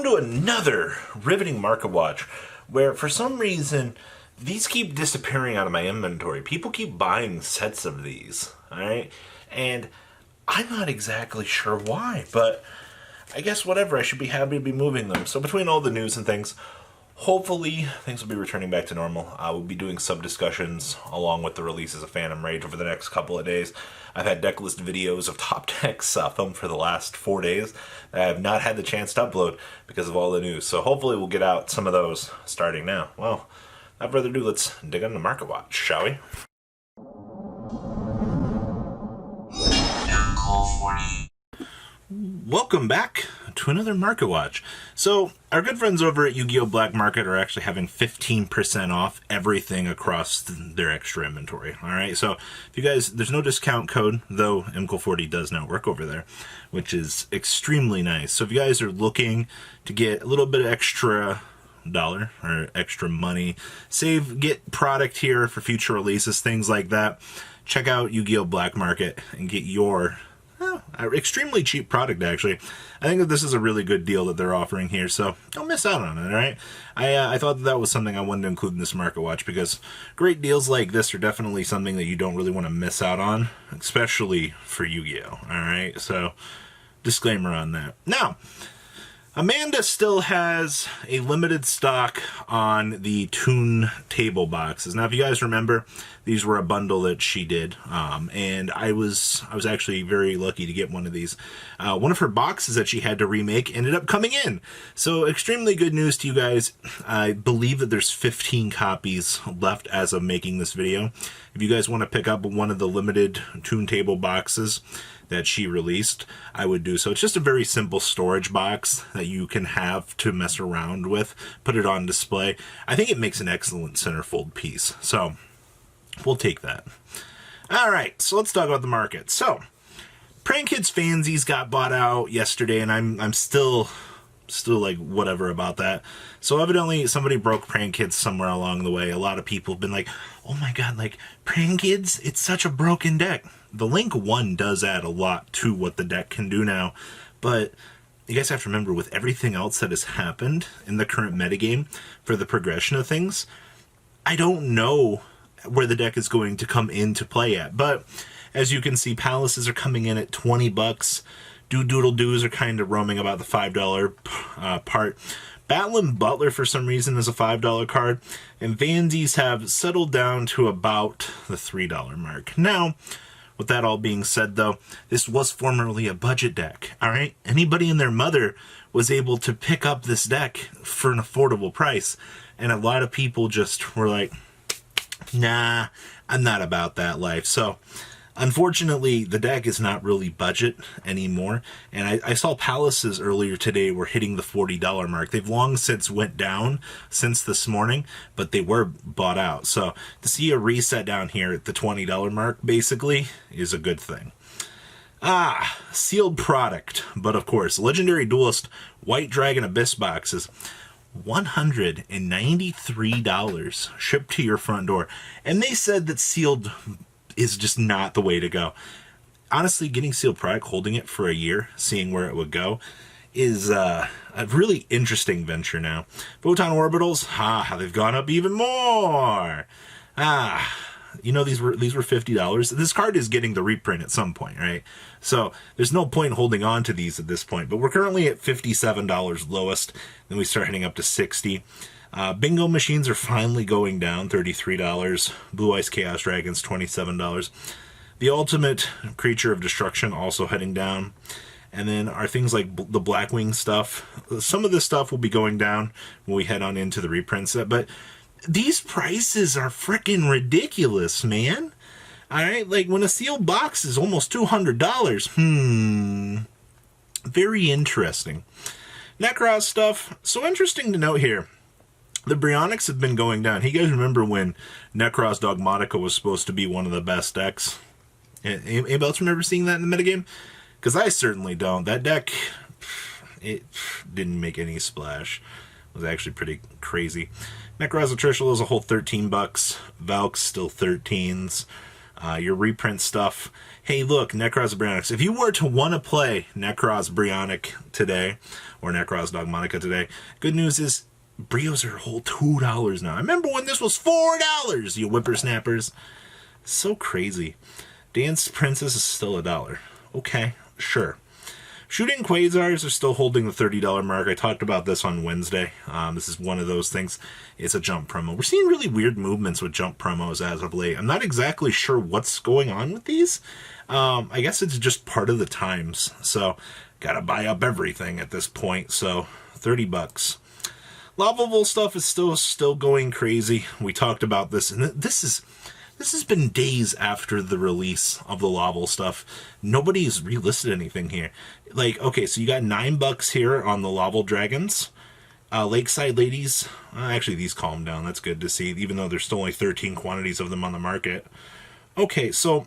to another riveting market watch where for some reason these keep disappearing out of my inventory. People keep buying sets of these, alright? And I'm not exactly sure why, but I guess whatever, I should be happy to be moving them. So between all the news and things, hopefully things will be returning back to normal. I will be doing sub-discussions along with the releases of Phantom Rage over the next couple of days. I've had deck list videos of top decks filmed for the last 4 days that I have not had the chance to upload because of all the news. So hopefully we'll get out some of those starting now. Well, without further ado, let's dig on the market watch, shall we? Welcome back to another market watch. So our good friends over at YuGiOh Black Market are actually having 15% off everything across their extra inventory. All right, so if you guys, there's no discount code, though MCO40 does not work over there, which is extremely nice. So if you guys are looking to get a little bit of extra dollar or extra money, save, get product here for future releases, things like that, check out YuGiOh Black Market and get your extremely cheap product, actually. I think that this is a really good deal that they're offering here, so don't miss out on it, alright? I thought that was something I wanted to include in this market watch, because great deals like this are definitely something that you don't really want to miss out on, especially for YuGiOh, alright? So, disclaimer on that. Now, Amanda still has a limited stock on the Toon table boxes. Now, if you guys remember, these were a bundle that she did, and I was actually very lucky to get one of these. One of her boxes that she had to remake ended up coming in. So, extremely good news to you guys. I believe that there's 15 copies left as of making this video. If you guys want to pick up one of the limited Toon table boxes that she released, I would do so. It's just a very simple storage box that you can have to mess around with, put it on display. I think it makes an excellent centerfold piece, so we'll take that. Alright, so let's talk about the market. So, Prank Kids Fansies got bought out yesterday, and I'm still like whatever about that. So evidently somebody broke Prank Kids somewhere along the way. A lot of people have been like, oh my god, like Prank Kids, it's such a broken deck. The Link 1 does add a lot to what the deck can do now, but you guys have to remember, with everything else that has happened in the current metagame for the progression of things, I don't know where the deck is going to come into play at. But as you can see, Palaces are coming in at 20 bucks. Doodle-Doos are kind of roaming about the $5 part. Battling Butler, for some reason, is a $5 card. And Fansies have settled down to about the $3 mark. Now, with that all being said, though, this was formerly a budget deck, alright? Anybody and their mother was able to pick up this deck for an affordable price. And a lot of people just were like, nah, I'm not about that life. So, unfortunately, the deck is not really budget anymore, and I saw Palaces earlier today were hitting the $40 mark. They've long since went down since this morning, but they were bought out. So to see a reset down here at the $20 mark, basically, is a good thing. Sealed product, but of course, Legendary Duelist White Dragon Abyss boxes. $193 shipped to your front door, and they said that sealed is just not the way to go. Honestly, getting sealed product, holding it for a year, seeing where it would go, is a really interesting venture now. Photon Orbitals, they've gone up even more. You know, these were $50. This card is getting the reprint at some point, right? So there's no point in holding on to these at this point. But we're currently at $57 lowest. Then we start heading up to $60. Bingo machines are finally going down, $33. Blue Ice Chaos Dragons, $27. The Ultimate Creature of Destruction also heading down. And then our things like the Blackwing stuff. Some of this stuff will be going down when we head on into the reprint set. But these prices are freaking ridiculous, man. Alright, like when a sealed box is almost $200. Very interesting. Necroz stuff. So interesting to note here. The Bryonics have been going down. You guys remember when Necroz Dogmatica was supposed to be one of the best decks? Anybody else remember seeing that in the metagame? Because I certainly don't. That deck, it didn't make any splash. It was actually pretty crazy. Necroz Atricial is a whole 13 bucks. Valk's still 13s. Your reprint stuff. Hey, look, Necroz Bryonics. If you were to want to play Necroz Bryonic today, or Necroz Dogmatica today, good news is Brios are a whole $2 now. I remember when this was $4, you whippersnappers. So crazy. Dance Princess is still $1. Okay, sure. Shooting Quasars are still holding the $30 mark. I talked about this on Wednesday. This is one of those things. It's a jump promo. We're seeing really weird movements with jump promos as of late. I'm not exactly sure what's going on with these. I guess it's just part of the times. So, gotta buy up everything at this point. So, $30. Lovable stuff is still going crazy. We talked about this, and this has been days after the release of the lovable stuff. Nobody's relisted anything here. Like, okay, so you got $9 here on the lovable dragons. Lakeside ladies, actually these calm down. That's good to see, even though there's still only 13 quantities of them on the market. Okay, so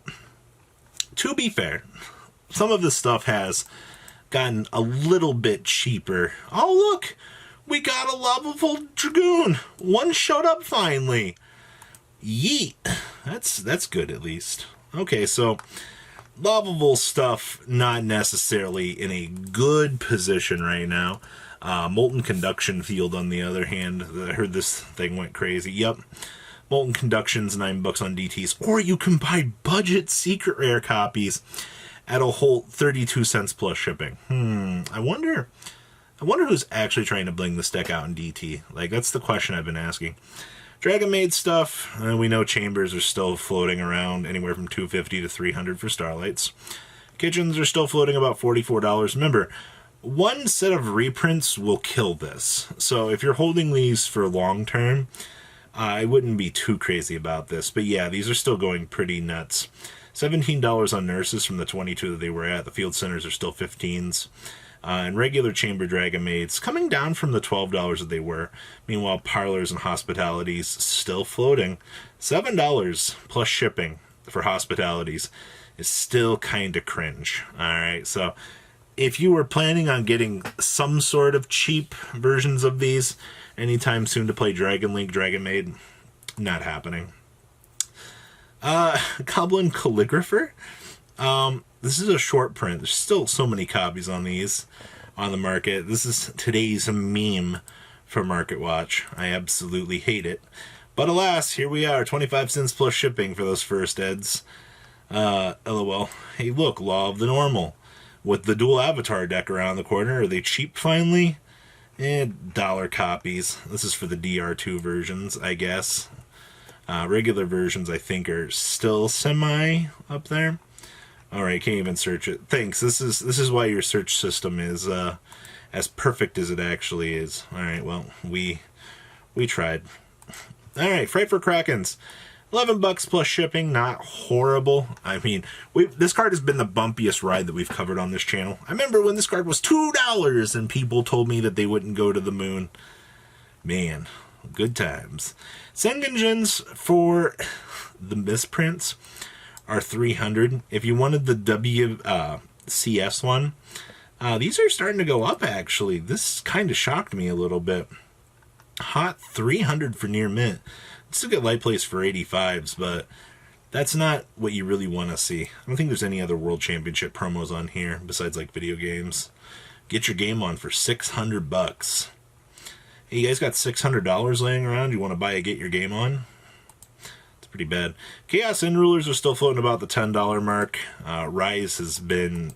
to be fair, some of this stuff has gotten a little bit cheaper. Oh, look, we got a lovable dragoon. One showed up finally. Yeet. That's good at least. Okay, so lovable stuff not necessarily in a good position right now. Molten Conduction Field, on the other hand, I heard this thing went crazy. Yep. Molten Conduction's $9 on DTs. Or you can buy budget secret rare copies at a whole 32 cents plus shipping. I wonder who's actually trying to bling this deck out in DT. Like, that's the question I've been asking. Dragon Maid stuff, we know chambers are still floating around anywhere from $250 to $300 for Starlights. Kitchens are still floating about $44. Remember, one set of reprints will kill this. So if you're holding these for long term, I wouldn't be too crazy about this. But yeah, these are still going pretty nuts. $17 on nurses from the 22 that they were at. The field centers are still 15s. And regular chamber dragon maids coming down from the $12 that they were. Meanwhile, parlors and hospitalities still floating. $7 plus shipping for hospitalities is still kind of cringe. Alright, so if you were planning on getting some sort of cheap versions of these anytime soon to play Dragon League, Dragon Maid, not happening. Goblin Calligrapher. This is a short print. There's still so many copies on these on the market. This is today's meme for Market Watch. I absolutely hate it. But alas, here we are. 25 cents plus shipping for those first eds. LOL. Hey, look, Law of the Normal. With the dual avatar deck around the corner. Are they cheap finally? $1 copies. This is for the DR2 versions, I guess. Regular versions, I think, are still semi up there. Alright, can't even search it. Thanks. This is why your search system is as perfect as it actually is. Alright, well, we tried. Alright, Fright for Krakens. $11 plus shipping, not horrible. I mean, this card has been the bumpiest ride that we've covered on this channel. I remember when this card was $2 and people told me that they wouldn't go to the moon. Man, good times. Sengenjins for the misprints are $300. If you wanted the WCS one, these are starting to go up, actually. This kind of shocked me a little bit. Hot $300 for near mint. Still get light plays for 85s, but that's not what you really want to see. I don't think there's any other World Championship promos on here besides like video games. Get your game on for $600. Hey, you guys got $600 laying around? You want to buy a Get Your Game On? It's pretty bad. Chaos End Rulers are still floating about the $10 mark. Ryze has been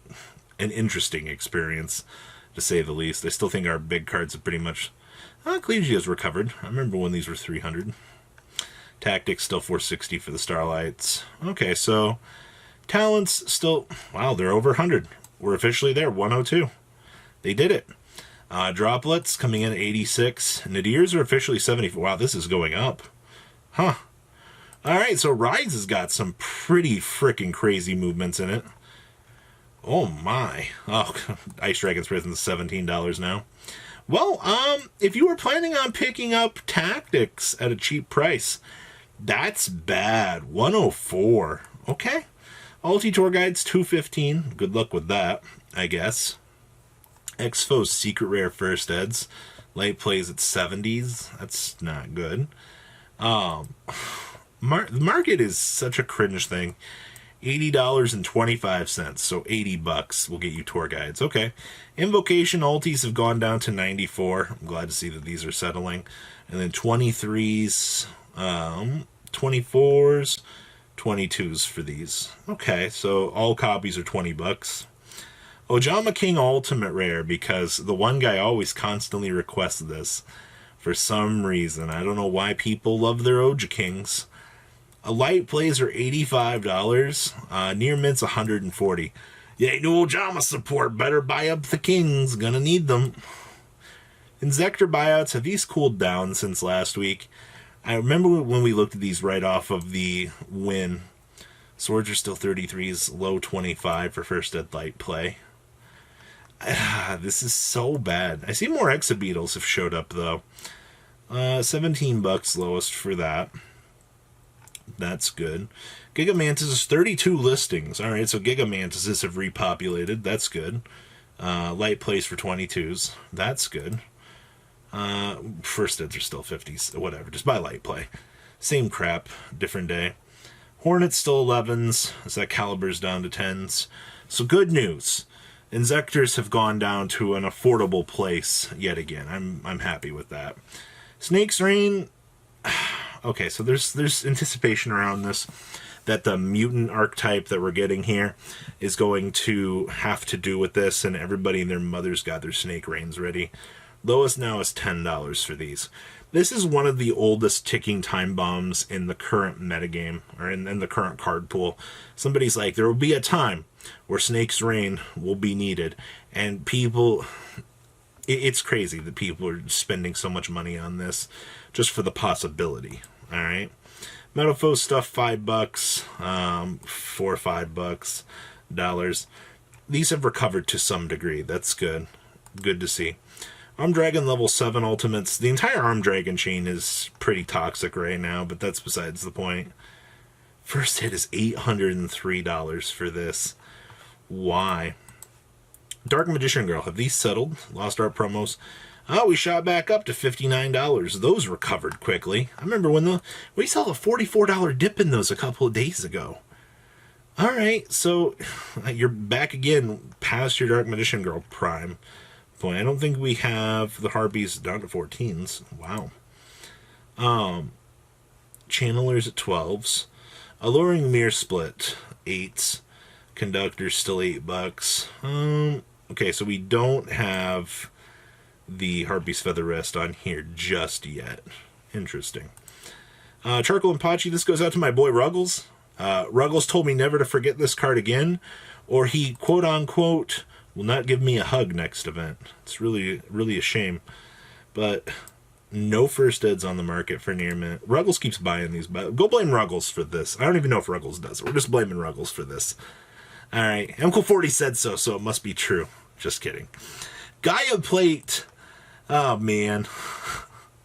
an interesting experience, to say the least. I still think our big cards have pretty much... Ecclesia has recovered. I remember when these were $300. Tactics still $460 for the Starlights. Okay, so talents still... Wow, they're over 100. We're officially there, 102. They did it. Droplets coming in at 86. Nadirs are officially 74. Wow, this is going up. Huh. Alright, so Ryze has got some pretty freaking crazy movements in it. Oh my. Oh, Ice Dragon's Prison is $17 now. Well, if you were planning on picking up Tactics at a cheap price, that's bad. 104. Okay. Ulti Tour Guides, $215. Good luck with that, I guess. Exfo's Secret Rare First Eds. Light plays at 70s. That's not good. The market is such a cringe thing. $80.25, so $80 will get you tour guides. Okay. Invocation ultis have gone down to 94. I'm glad to see that these are settling. And then 23s, 24s, 22s for these. Okay, so all copies are $20. Ojama King Ultimate Rare, because the one guy always constantly requests this for some reason. I don't know why people love their Oja Kings. A light plays are $85. Near mint's $140. Yeah, no Ojama support. Better buy up the kings. Gonna need them. Insector buyouts, have these cooled down since last week? I remember when we looked at these right off of the win. Swords are still 33s, low 25 for first ed light play. This is so bad. I see more Exabeetles have showed up though. $17 lowest for that. That's good. Gigamantis is 32 listings. Alright, so Gigamantises have repopulated. That's good. Light plays for 22s. That's good. First eds are still 50s. Whatever, just buy light play. Same crap, different day. Hornet's still 11s. Is that Caliber's down to 10s? So good news. Insectors have gone down to an affordable place yet again. I'm happy with that. Snake's Reign. Okay, so there's anticipation around this that the mutant archetype that we're getting here is going to have to do with this, and everybody and their mother's got their Snake Reigns ready. Lowest now is $10 for these. This is one of the oldest ticking time bombs in the current metagame, or in the current card pool. Somebody's like, there will be a time where Snake's Reign will be needed, and people... It's crazy that people are spending so much money on this just for the possibility. All right, Metalfoes stuff $5, $4 or $5. These have recovered to some degree. That's good. Good to see. Arm Dragon level 7 ultimates. The entire Arm Dragon chain is pretty toxic right now, but that's besides the point. First hit is $803 for this. Why? Dark Magician Girl, have these settled? Lost Art promos. Oh, we shot back up to $59. Those recovered quickly. I remember when we saw a $44 dip in those a couple of days ago. Alright, so you're back again past your Dark Magician Girl prime point. I don't think we have the Harpies down to 14s. Wow. Channelers at 12s. Alluring Mirror Split, 8s. Conductor's still $8. Okay, so we don't have the Harpy's Feather Rest on here just yet. Interesting. Charcoal and Pachi, this goes out to my boy Ruggles. Ruggles told me never to forget this card again, or he, quote-unquote, will not give me a hug next event. It's really, really a shame. But no first eds on the market for near mint. Ruggles keeps buying these, but go blame Ruggles for this. I don't even know if Ruggles does it. We're just blaming Ruggles for this. Alright, Uncle40 said so, so it must be true. Just kidding. Gaia Plate. Oh, man.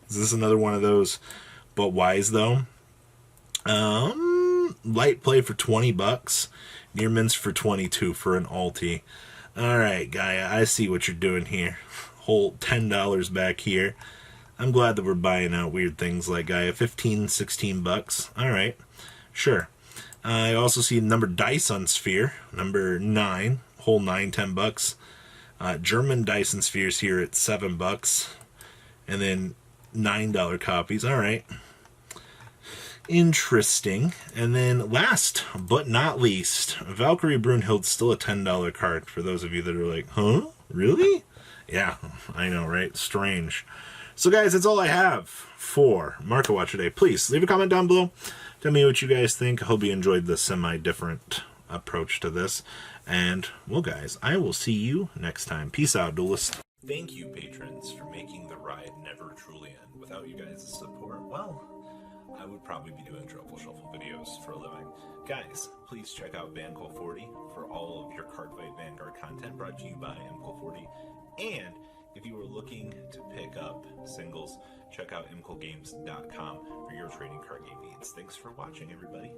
Is this another one of those? But wise, though. Light play for $20. Near mints for 22 for an ulti. Alright, Gaia, I see what you're doing here. Whole $10 back here. I'm glad that we're buying out weird things like Gaia. 15, $16. Alright, sure. I also see number Dyson Sphere, number 9, whole 9, $10. German Dyson Spheres here at $7, and then $9 copies. All right, interesting. And then last but not least, Valkyrie Brunhild's still a $10 card for those of you that are like, huh? Really? Yeah, I know, right? Strange. So guys, that's all I have for Market Watch today. Please leave a comment down below. Tell me what you guys think. I hope you enjoyed the semi-different approach to this. And, well guys, I will see you next time. Peace out, duelist. Thank you, patrons, for making the ride never truly end. Without you guys' support, well, I would probably be doing Truffle Shuffle videos for a living. Guys, please check out VanCool40 for all of your Cardfight Vanguard content brought to you by MCool40. And if you are looking to pick up singles, check out mcoolgames.com for your trading card game needs. Thanks for watching, everybody.